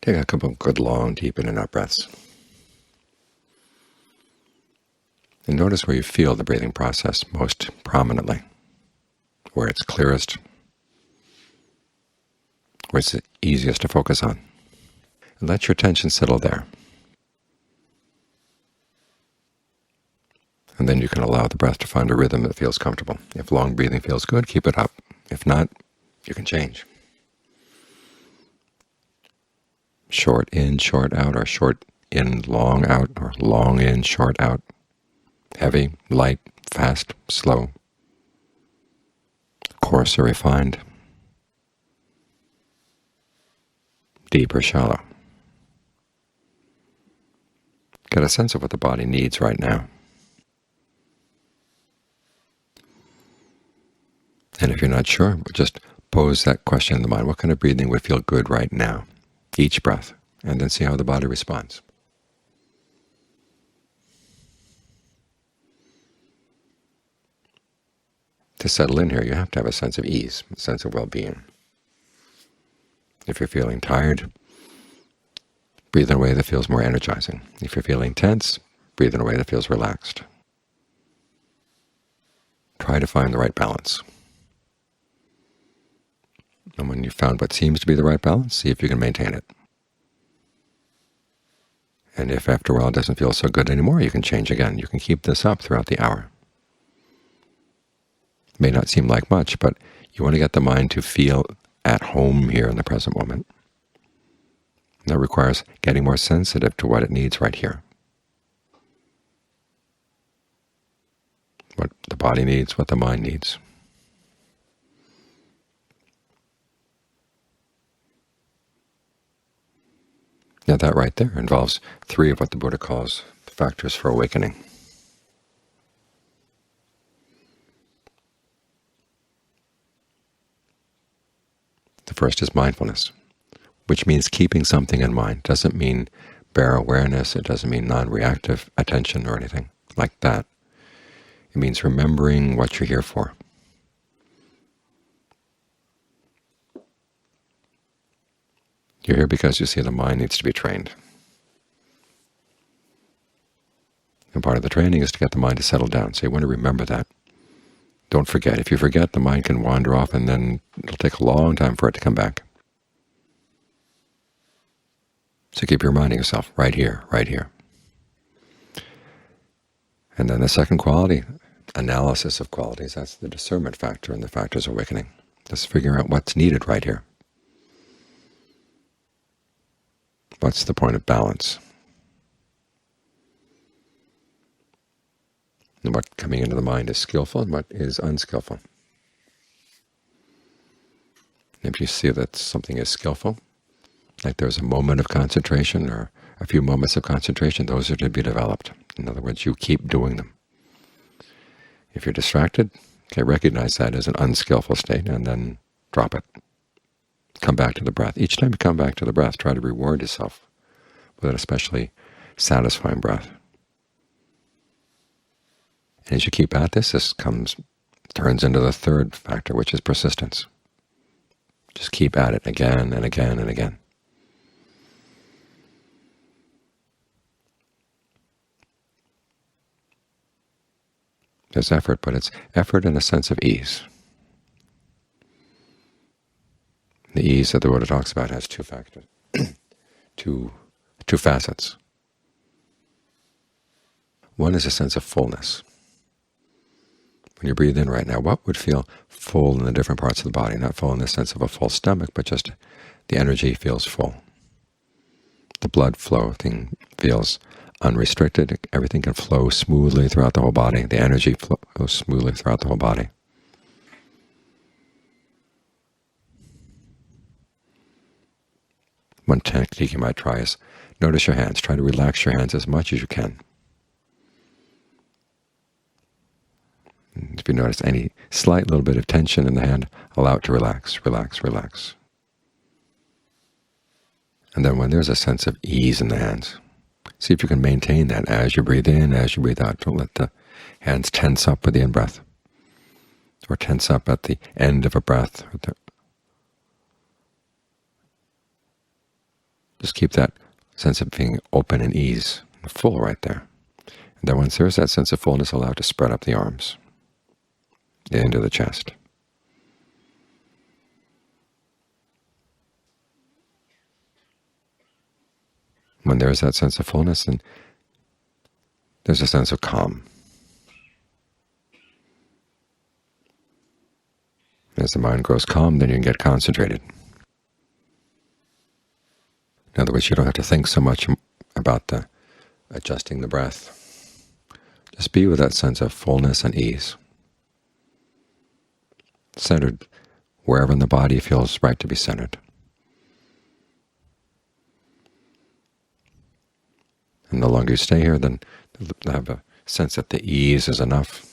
Take a couple of good long, deep in and out breaths. And notice where you feel the breathing process most prominently, where it's clearest, where it's easiest to focus on. And let your attention settle there. And then you can allow the breath to find a rhythm that feels comfortable. If long breathing feels good, keep it up. If not, you can change. Short in, short out, or short in, long out, or long in, short out. Heavy, light, fast, slow. Coarse or refined. Deep or shallow. Get a sense of what the body needs right now. And if you're not sure, just pose that question in the mind. What kind of breathing would feel good right now? Each breath, and then see how the body responds. To settle in here, you have to have a sense of ease, a sense of well-being. If you're feeling tired, breathe in a way that feels more energizing. If you're feeling tense, breathe in a way that feels relaxed. Try to find the right balance. And when you've found what seems to be the right balance, see if you can maintain it. And if after a while it doesn't feel so good anymore, you can change again. You can keep this up throughout the hour. It may not seem like much, but you want to get the mind to feel at home here in the present moment. And that requires getting more sensitive to what it needs right here. What the body needs, what the mind needs. Now that right there involves three of what the Buddha calls the factors for awakening. The first is mindfulness, which means keeping something in mind. It doesn't mean bare awareness, it doesn't mean non-reactive attention or anything like that. It means remembering what you're here for. You're here because you see the mind needs to be trained. And part of the training is to get the mind to settle down. So you want to remember that. Don't forget. If you forget, the mind can wander off, and then it'll take a long time for it to come back. So keep reminding yourself, right here, right here. And then the second quality, analysis of qualities, that's the discernment factor in the factors of awakening. Just figuring out what's needed right here. What's the point of balance? And what coming into the mind is skillful and what is unskillful. If you see that something is skillful, like there's a moment of concentration or a few moments of concentration, those are to be developed. In other words, you keep doing them. If you're distracted, okay, recognize that as an unskillful state and then drop it. Come back to the breath. Each time you come back to the breath, try to reward yourself with an especially satisfying breath. And as you keep at this, turns into the third factor, which is persistence. Just keep at it again and again and again. There's effort, but it's effort in a sense of ease. The ease that the Buddha talks about has two factors, two facets. One is a sense of fullness. When you breathe in right now, what would feel full in the different parts of the body? Not full in the sense of a full stomach, but just the energy feels full. The blood flow thing feels unrestricted. Everything can flow smoothly throughout the whole body. The energy flows smoothly throughout the whole body. One technique you might try is notice your hands. Try to relax your hands as much as you can. If you notice any slight little bit of tension in the hand, allow it to relax, relax, relax. And then when there's a sense of ease in the hands, see if you can maintain that as you breathe in, as you breathe out. Don't let the hands tense up with the in-breath, or tense up at the end of a breath. Just keep that sense of being open and ease, full right there. And then once there's that sense of fullness, allow it to spread up the arms into the chest. When there's that sense of fullness, then there's a sense of calm. As the mind grows calm, then you can get concentrated. In other words, you don't have to think so much about adjusting the breath. Just be with that sense of fullness and ease, centered wherever in the body feels right to be centered. And the longer you stay here, then you'll have a sense that the ease is enough.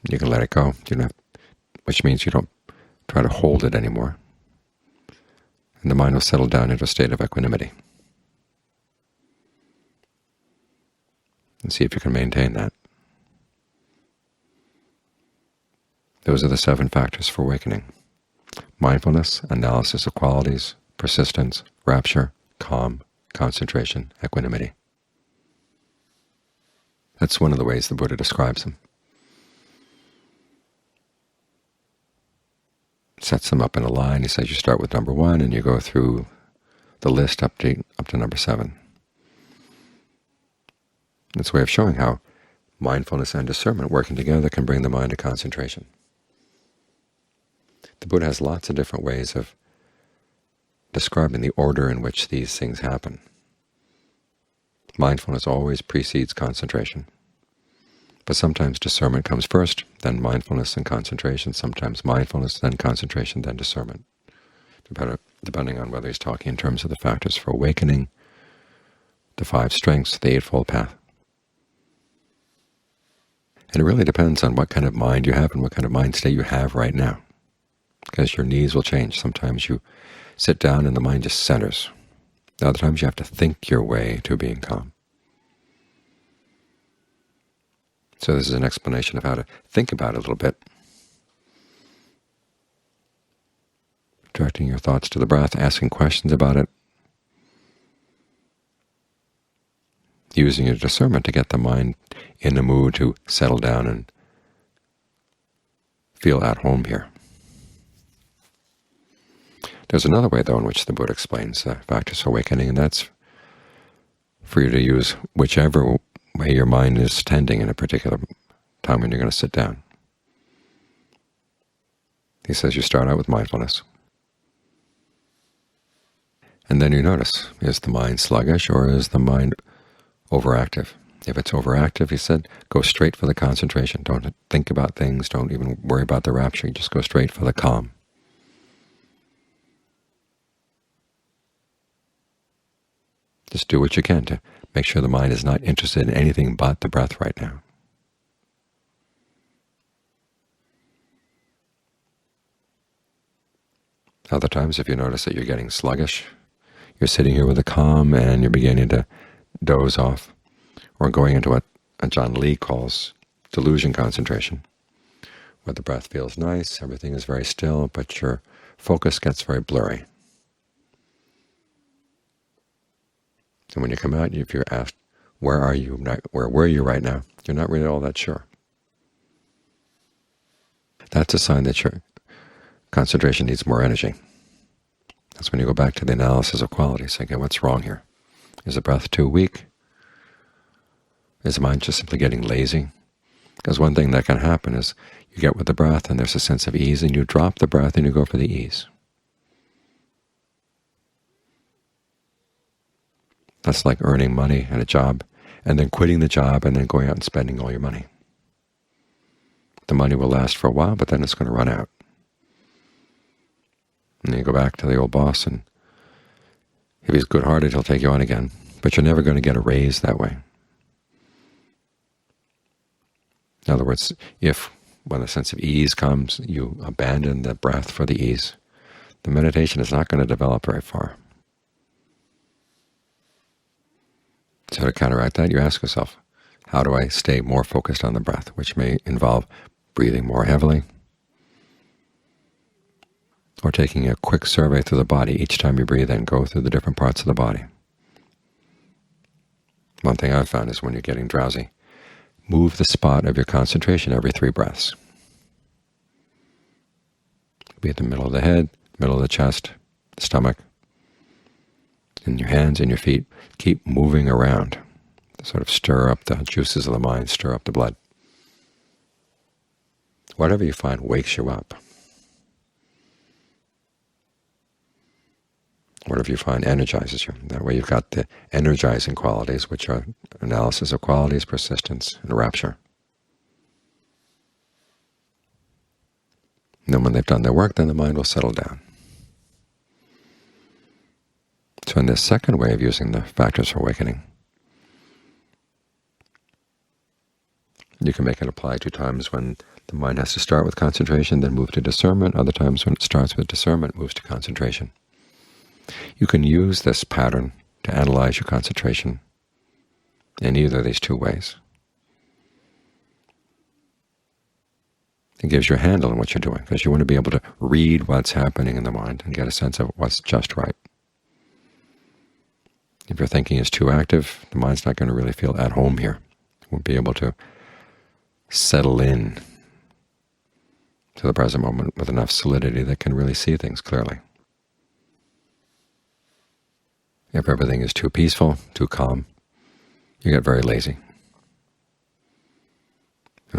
You can let it go. You don't have, which means you don't try to hold it anymore. And the mind will settle down into a state of equanimity. And see if you can maintain that. Those are the 7 factors for awakening: mindfulness, analysis of qualities, persistence, rapture, calm, concentration, equanimity. That's one of the ways the Buddha describes them. Sets them up in a line. He says you start with number 1 and you go through the list up to number 7. It's a way of showing how mindfulness and discernment working together can bring the mind to concentration. The Buddha has lots of different ways of describing the order in which these things happen. Mindfulness always precedes concentration. But sometimes discernment comes first, then mindfulness and concentration, sometimes mindfulness, then concentration, then discernment, depending on whether he's talking in terms of the factors for awakening, the 5 strengths, the Eightfold Path. And it really depends on what kind of mind you have and what kind of mind state you have right now, because your needs will change. Sometimes you sit down and the mind just centers. Other times you have to think your way to being calm. So this is an explanation of how to think about it a little bit. Directing your thoughts to the breath, asking questions about it, using your discernment to get the mind in the mood to settle down and feel at home here. There's another way, though, in which the Buddha explains the factors for awakening, and that's for you to use whichever way your mind is tending in a particular time when you're going to sit down. He says you start out with mindfulness. And then you notice, is the mind sluggish or is the mind overactive? If it's overactive, he said, go straight for the concentration. Don't think about things. Don't even worry about the rapture. You just go straight for the calm. Just do what you can to make sure the mind is not interested in anything but the breath right now. Other times, if you notice that you're getting sluggish, you're sitting here with a calm and you're beginning to doze off, or going into what John Lee calls delusion concentration, where the breath feels nice, everything is very still, but your focus gets very blurry. And when you come out, if you're asked, where are you, where were you right now, you're not really all that sure. That's a sign that your concentration needs more energy. That's when you go back to the analysis of qualities. Okay, what's wrong here? Is the breath too weak? Is the mind just simply getting lazy? Because one thing that can happen is you get with the breath and there's a sense of ease, and you drop the breath and you go for the ease. That's like earning money at a job and then quitting the job and then going out and spending all your money. The money will last for a while, but then it's going to run out. And then you go back to the old boss, and if he's good-hearted, he'll take you on again. But you're never going to get a raise that way. In other words, if when a sense of ease comes, you abandon the breath for the ease, the meditation is not going to develop very far. So to counteract that, you ask yourself, how do I stay more focused on the breath, which may involve breathing more heavily, or taking a quick survey through the body each time you breathe in. Go through the different parts of the body. One thing I've found is when you're getting drowsy, move the spot of your concentration every 3 breaths. Be at the middle of the head, middle of the chest, stomach, in your hands, in your feet. Keep moving around to sort of stir up the juices of the mind, stir up the blood. Whatever you find wakes you up. Whatever you find energizes you. That way you've got the energizing qualities, which are analysis of qualities, persistence, and rapture. And then when they've done their work, then the mind will settle down. So in this second way of using the factors for awakening, you can make it apply 2 times when the mind has to start with concentration, then move to discernment. Other times when it starts with discernment, moves to concentration. You can use this pattern to analyze your concentration in either of these 2 ways. It gives you a handle on what you're doing, because you want to be able to read what's happening in the mind and get a sense of what's just right. If your thinking is too active, the mind's not going to really feel at home here. It won't be able to settle in to the present moment with enough solidity that can really see things clearly. If everything is too peaceful, too calm, you get very lazy.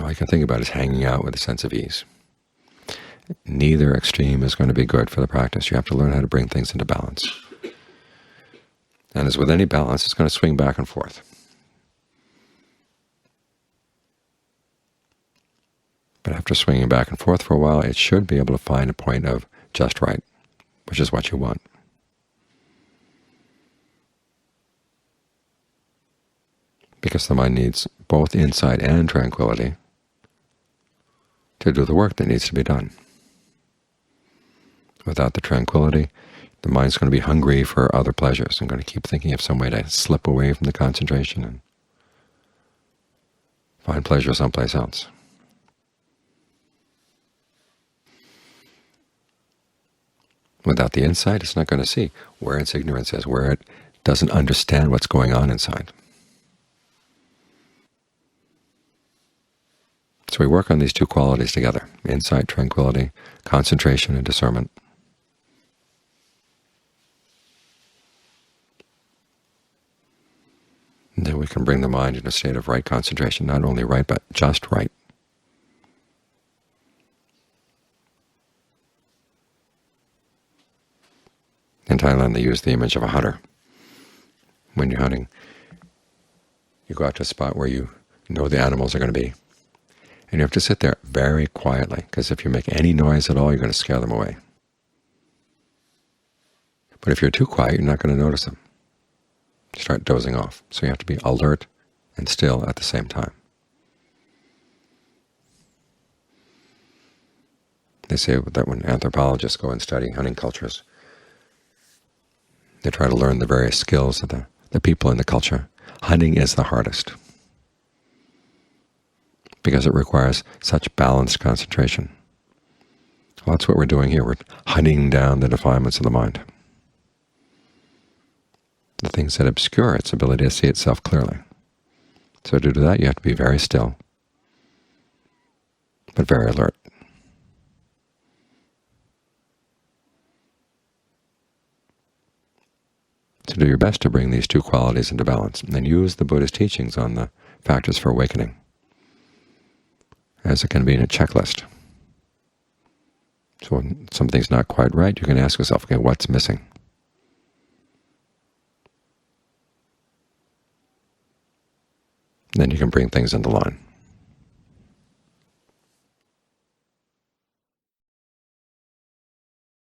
All you can think about is hanging out with a sense of ease. Neither extreme is going to be good for the practice. You have to learn how to bring things into balance. And as with any balance, it's going to swing back and forth. But after swinging back and forth for a while, it should be able to find a point of just right, which is what you want. Because the mind needs both insight and tranquility to do the work that needs to be done. Without the tranquility, the mind's going to be hungry for other pleasures and going to keep thinking of some way to slip away from the concentration and find pleasure someplace else. Without the insight, it's not going to see where its ignorance is, where it doesn't understand what's going on inside. So we work on these 2 qualities together: insight, tranquility, concentration, and discernment. And then we can bring the mind in a state of right concentration, not only right, but just right. In Thailand, they use the image of a hunter. When you're hunting, you go out to a spot where you know the animals are going to be, and you have to sit there very quietly, because if you make any noise at all, you're going to scare them away. But if you're too quiet, you're not going to notice them. You start dozing off. So you have to be alert and still at the same time. They say that when anthropologists go and study hunting cultures, they try to learn the various skills of the people in the culture. Hunting is the hardest, because it requires such balanced concentration. Well, that's what we're doing here. We're hunting down the defilements of the mind, the things that obscure its ability to see itself clearly. So to do that, you have to be very still, but very alert. So do your best to bring these 2 qualities into balance, and then use the Buddha's teachings on the factors for awakening as a convenient checklist. So when something's not quite right, you can ask yourself, okay, what's missing? Then you can bring things into line.